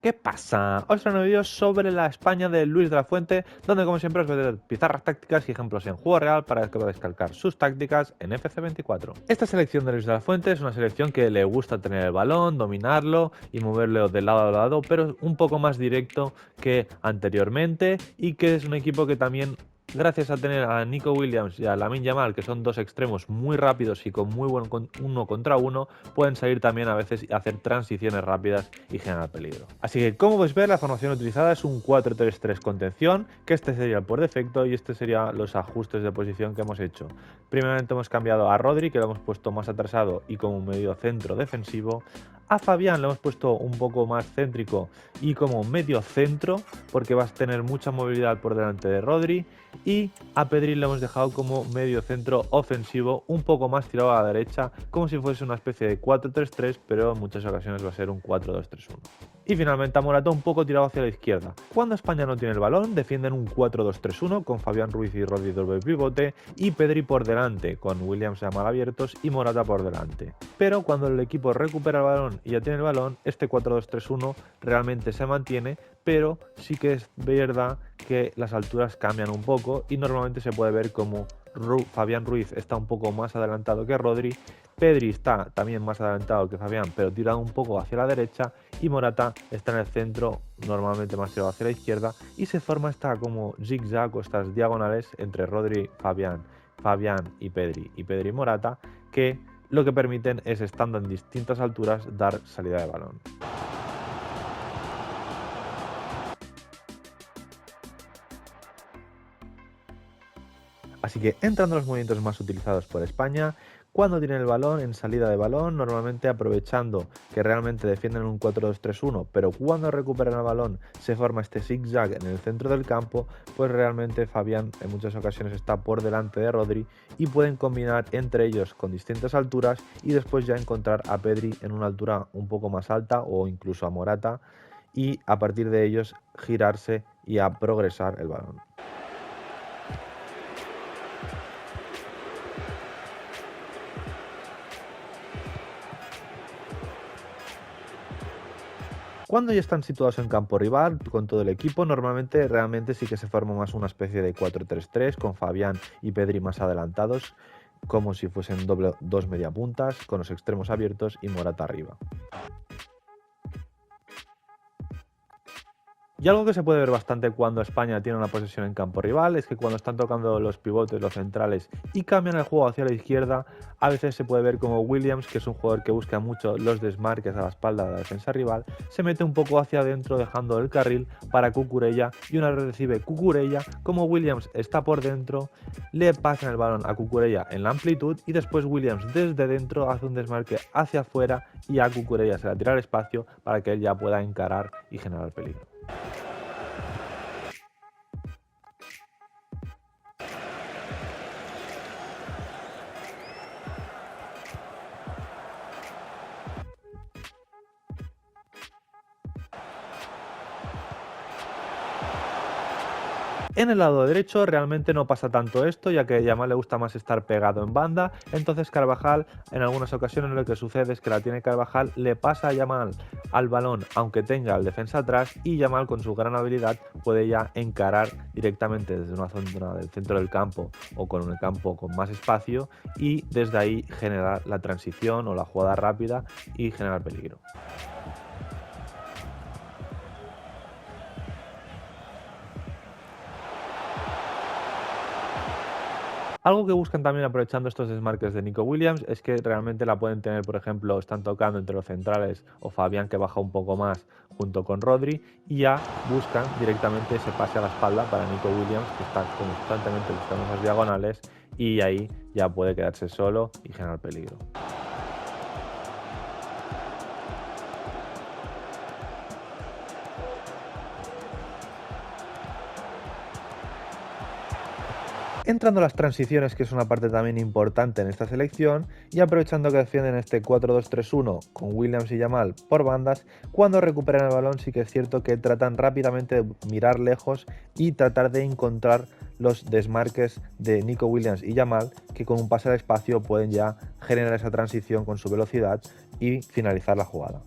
¿Qué pasa? Os traigo un vídeo sobre la España de Luis de la Fuente, donde como siempre os voy a dar pizarras tácticas y ejemplos en juego real para que podáis calcar sus tácticas en FC24. Esta selección de Luis de la Fuente es una selección que le gusta tener el balón, dominarlo y moverlo de lado a lado, pero un poco más directo que anteriormente, y que es un equipo que también, gracias a tener a Nico Williams y a Lamine Yamal, que son dos extremos muy rápidos y con muy buen uno contra uno, pueden salir también a veces y hacer transiciones rápidas y generar peligro. Así que, como podéis ver, la formación utilizada es un 4-3-3 contención, que este sería el por defecto y este serían los ajustes de posición que hemos hecho. Primeramente hemos cambiado a Rodri, que lo hemos puesto más atrasado y como medio centro defensivo. A Fabián lo hemos puesto un poco más céntrico y como medio centro, porque vas a tener mucha movilidad por delante de Rodri. Y a Pedri lo hemos dejado como medio centro ofensivo, un poco más tirado a la derecha, como si fuese una especie de 4-3-3, pero en muchas ocasiones va a ser un 4-2-3-1. Y finalmente a Morata un poco tirado hacia la izquierda. Cuando España no tiene el balón, defienden un 4-2-3-1 con Fabián Ruiz y Rodri doble pivote y Pedri por delante, con Williams y Yamal abiertos y Morata por delante. Pero cuando el equipo recupera el balón y ya tiene el balón, este 4-2-3-1 realmente se mantiene, pero sí que es verdad que las alturas cambian un poco y normalmente se puede ver como Fabián Ruiz está un poco más adelantado que Rodri, Pedri está también más adelantado que Fabián, pero tirado un poco hacia la derecha, y Morata está en el centro, normalmente más tirado hacia la izquierda, y se forma esta como zigzag o estas diagonales entre Rodri, Fabián y Pedri Morata, que lo que permiten es, estando en distintas alturas, dar salida de balón. Así que entrando a los movimientos más utilizados por España, cuando tienen el balón en salida de balón, normalmente aprovechando que realmente defienden un 4-2-3-1, pero cuando recuperan el balón se forma este zigzag en el centro del campo, pues realmente Fabián en muchas ocasiones está por delante de Rodri y pueden combinar entre ellos con distintas alturas y después ya encontrar a Pedri en una altura un poco más alta o incluso a Morata, y a partir de ellos girarse y a progresar el balón. Cuando ya están situados en campo rival con todo el equipo, normalmente realmente sí que se forma más una especie de 4-3-3 con Fabián y Pedri más adelantados, como si fuesen dos mediapuntas, con los extremos abiertos y Morata arriba. Y algo que se puede ver bastante cuando España tiene una posesión en campo rival es que cuando están tocando los pivotes, los centrales, y cambian el juego hacia la izquierda, a veces se puede ver como Williams, que es un jugador que busca mucho los desmarques a la espalda de la defensa rival, se mete un poco hacia adentro dejando el carril para Cucurella, y una vez recibe Cucurella, como Williams está por dentro, le pasan el balón a Cucurella en la amplitud y después Williams desde dentro hace un desmarque hacia afuera y a Cucurella se la tira al espacio para que él ya pueda encarar y generar peligro. En el lado derecho realmente no pasa tanto esto, ya que a Yamal le gusta más estar pegado en banda, entonces Carvajal en algunas ocasiones lo que sucede es que la tiene Carvajal, le pasa a Yamal al balón aunque tenga el defensa atrás, y Yamal con su gran habilidad puede ya encarar directamente desde una zona del centro del campo o con un campo con más espacio y desde ahí generar la transición o la jugada rápida y generar peligro. Algo que buscan también aprovechando estos desmarques de Nico Williams es que realmente la pueden tener, por ejemplo, están tocando entre los centrales o Fabián, que baja un poco más junto con Rodri, y ya buscan directamente ese pase a la espalda para Nico Williams, que está constantemente buscando esas diagonales, y ahí ya puede quedarse solo y generar peligro. Entrando a las transiciones, que es una parte también importante en esta selección, y aprovechando que defienden este 4-2-3-1 con Williams y Yamal por bandas, cuando recuperan el balón sí que es cierto que tratan rápidamente de mirar lejos y tratar de encontrar los desmarques de Nico Williams y Yamal, que con un pase al espacio pueden ya generar esa transición con su velocidad y finalizar la jugada.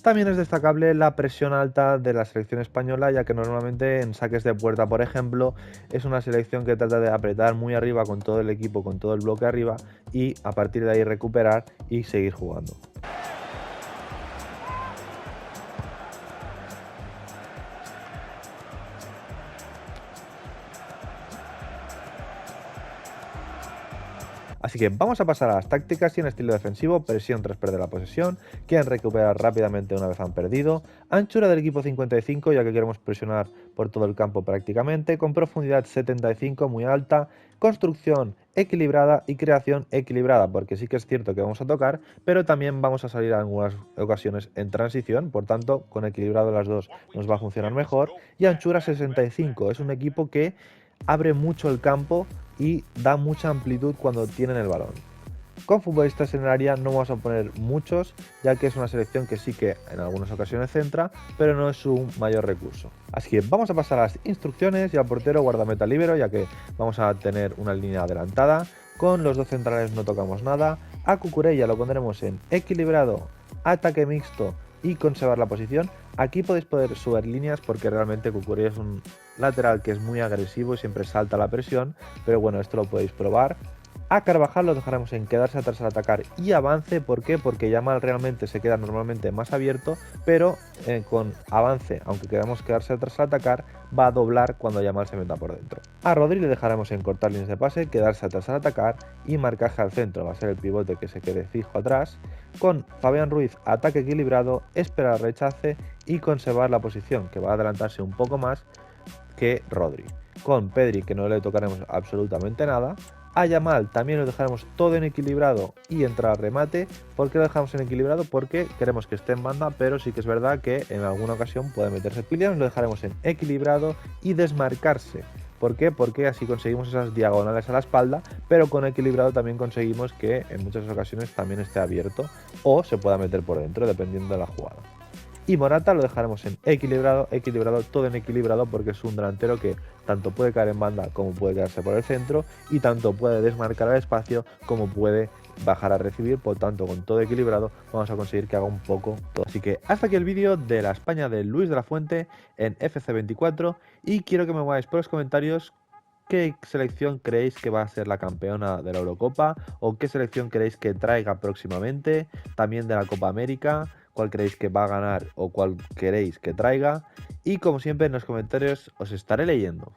También es destacable la presión alta de la selección española, ya que normalmente en saques de puerta, por ejemplo, es una selección que trata de apretar muy arriba con todo el equipo, con todo el bloque arriba y a partir de ahí recuperar y seguir jugando. Así que vamos a pasar a las tácticas y en estilo defensivo, presión tras perder la posesión, quieren recuperar rápidamente una vez han perdido, anchura del equipo 55 ya que queremos presionar por todo el campo prácticamente, con profundidad 75 muy alta, construcción equilibrada y creación equilibrada, porque sí que es cierto que vamos a tocar, pero también vamos a salir en algunas ocasiones en transición, por tanto con equilibrado las dos nos va a funcionar mejor, y anchura 65, es un equipo que abre mucho el campo y da mucha amplitud cuando tienen el balón. Con futbolistas en el área no vamos a poner muchos, ya que es una selección que sí que en algunas ocasiones centra, pero no es su mayor recurso. Así que vamos a pasar a las instrucciones y al portero guardameta libero, ya que vamos a tener una línea adelantada. Con los dos centrales no tocamos nada. A Cucurella lo pondremos en equilibrado, ataque mixto y conservar la posición. Aquí podéis poder subir líneas porque realmente Cucurella es un lateral que es muy agresivo y siempre salta la presión, pero bueno, esto lo podéis probar. A Carvajal lo dejaremos en quedarse atrás al atacar y avance. ¿Por qué? Porque Yamal realmente se queda normalmente más abierto, pero con avance, aunque queramos quedarse atrás al atacar, va a doblar cuando Yamal se meta por dentro. A Rodri le dejaremos en cortar líneas de pase, quedarse atrás al atacar y marcaje al centro. Va a ser el pivote que se quede fijo atrás. Con Fabián Ruiz, ataque equilibrado, esperar rechace y conservar la posición, que va a adelantarse un poco más que Rodri. Con Pedri, que no le tocaremos absolutamente nada. A Yamal también lo dejaremos todo en equilibrado y entrar al remate. ¿Por qué lo dejamos en equilibrado? Porque queremos que esté en banda, pero sí que es verdad que en alguna ocasión puede meterse. Williams lo dejaremos en equilibrado y desmarcarse. ¿Por qué? Porque así conseguimos esas diagonales a la espalda, pero con equilibrado también conseguimos que en muchas ocasiones también esté abierto o se pueda meter por dentro, dependiendo de la jugada. Y Morata lo dejaremos en equilibrado, todo en equilibrado, porque es un delantero que tanto puede caer en banda como puede quedarse por el centro y tanto puede desmarcar al espacio como puede bajar a recibir. Por tanto, con todo equilibrado vamos a conseguir que haga un poco todo. Así que hasta aquí el vídeo de la España de Luis de la Fuente en FC24 y quiero que me pongáis por los comentarios qué selección creéis que va a ser la campeona de la Eurocopa o qué selección queréis que traiga próximamente, también de la Copa América, cuál creéis que va a ganar o cuál queréis que traiga. Y como siempre en los comentarios os estaré leyendo.